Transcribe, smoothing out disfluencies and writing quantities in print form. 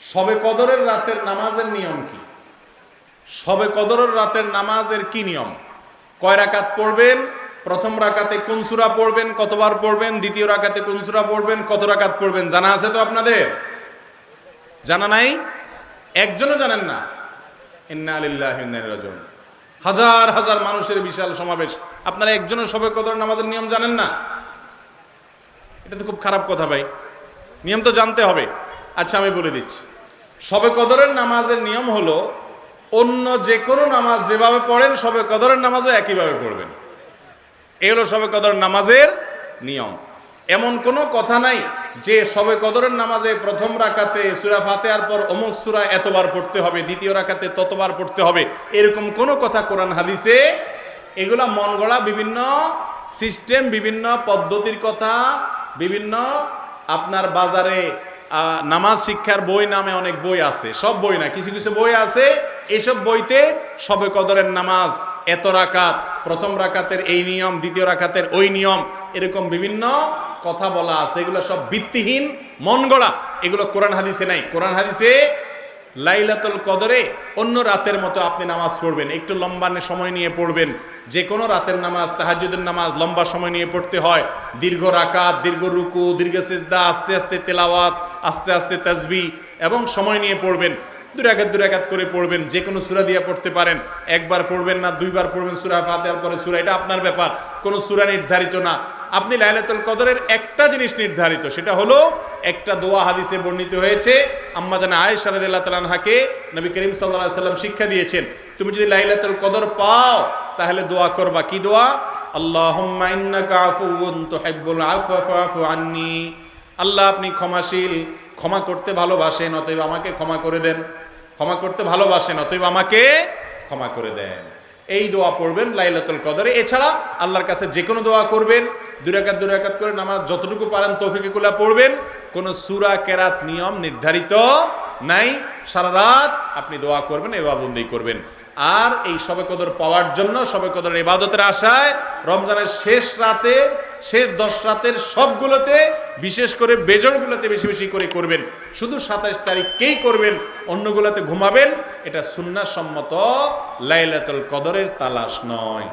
শবে কদরের রাতের নামাজের নিয়ম কি? শবে কদরের রাতের নামাজের কি নিয়ম? কয় রাকাত পড়বেন? প্রথম রাকাতে কোন সূরা পড়বেন, কতবার পড়বেন? দ্বিতীয় রাকাতে কোন সূরা পড়বেন, কত রাকাত পড়বেন? জানা আছে তো আপনাদের? জানা নাই? একজনও জানেন না? ইন্না লিল্লাহি ওয়া ইন্না ইলাইহি রাজিউন। হাজার হাজার মানুষের বিশাল সমাবেশ, আপনারা একজনও শবে কদরের নামাজের নিয়ম জানেন না? এটা তো খুব খারাপ কথা ভাই, নিয়ম তো জানতে হবে। আচ্ছা আমি বলে দিচ্ছি, শবে কদরের নামাজের নিয়ম হলো অন্য যে কোনো নামাজ যেভাবে পড়েন শবে কদরের নামাজও একইভাবে পড়বেন। এই হলো শবে কদরের নামাজের নিয়ম। এমন কোনো কথা নাই যে শবে কদরের নামাজে প্রথম রাকাতে সূরা ফাতিহার পর অমুক সূরা এতবার পড়তে হবে, দ্বিতীয় রাকাতে ততবার পড়তে হবে, এরকম কোনো কথা কোরআন হাদিসে, এগুলা মন গড়া বিভিন্ন সিস্টেম, বিভিন্ন পদ্ধতির কথা, বিভিন্ন আপনার বাজারে নামাজ শিক্ষার বই নামে অনেক বই আছে, সব বই না, কিছু কিছু বই আছে, এইসব বইতে শবে কদরের নামাজ এত রাকাত, প্রথম রাকাতের এই নিয়ম, দ্বিতীয় রাকাতের ওই নিয়ম, এরকম বিভিন্ন কথা বলা আছে। এগুলো সব ভিত্তিহীন, মন গড়া, এগুলো কোরআন হাদিসে নাই। কোরআন হাদিসে লাইলাতুল কদরে অন্য রাতের মতো আপনি নামাজ পড়বেন, একটু লম্বা সময় নিয়ে পড়বেন। যে কোনো রাতের নামাজ, তাহাজ্জুদের নামাজ লম্বা সময় নিয়ে পড়তে হয়, দীর্ঘ রাকাত, দীর্ঘ রুকু, দীর্ঘ সিজদা, আস্তে আস্তে তেলাওয়াত, আস্তে আস্তে তাসবিহ এবং সময় নিয়ে পড়বেন। দুই রাকাত করে পড়বেন, যে কোনো সূরা দিয়ে পড়তে পারেন, একবার পড়বেন না দুইবার পড়বেন, সূরা ফাতিহার পরে সূরা, এটা আপনার ব্যাপার, কোনো সূরা নির্ধারিত না। আপনি লাইলাতুল কদরের একটা জিনিস নির্ধারিত, সেটা হলো একটা দোয়া হাদিসে বর্ণিত হয়েছে, আম্মা জানা আয়েশা রাদিয়াল্লাহু তাআলা আনহাকে নবী করিম সাল্লাল্লাহু আলাইহি সাল্লাম শিক্ষা দিয়েছেন, তুমি যদি লাইলাতুল কদর পাও তাহলে দোয়া করবা। কি দোয়া? আল্লাহুম্মা ইন্নাকা আফুউন তুহিব্বুল আফওয়া ফাআফু আন্নী। আল্লাহ আপনি ক্ষমাশীল, ক্ষমা করতে ভালোবাসেন, অতএব আমাকে ক্ষমা করে দেন। ক্ষমা করতে ভালোবাসেন, অতএব আমাকে ক্ষমা করে দেন। এই দোয়া পড়বেন লাইলাতুল কদরে। এছাড়া আল্লাহর কাছে যে কোনো দোয়া করবেন, দুই রাকাত করে নামাজ যতটুকু পারেন তৌফিকুল্লাহ পড়বেন। কোনো সূরা কেরাত নিয়ম নির্ধারিত নাই, সারা রাত আপনি দোয়া করবেন, ইবাদত করবেন। আর এই শবে কদর পাওয়ার জন্য, শবে কদরের ইবাদতের আশায় রমজানের শেষ রাতে, শেষ 10 রাতের সবগুলোতে, বিশেষ করে বেজরগুলোতে বেশি বেশি করে করবেন। শুধু 27 তারিখকেই করবেন, অন্যগুলোতে ঘুমাবেন। এটা সুন্নাহ সম্মত লাইলাতুল কদরের তালাশ নয়।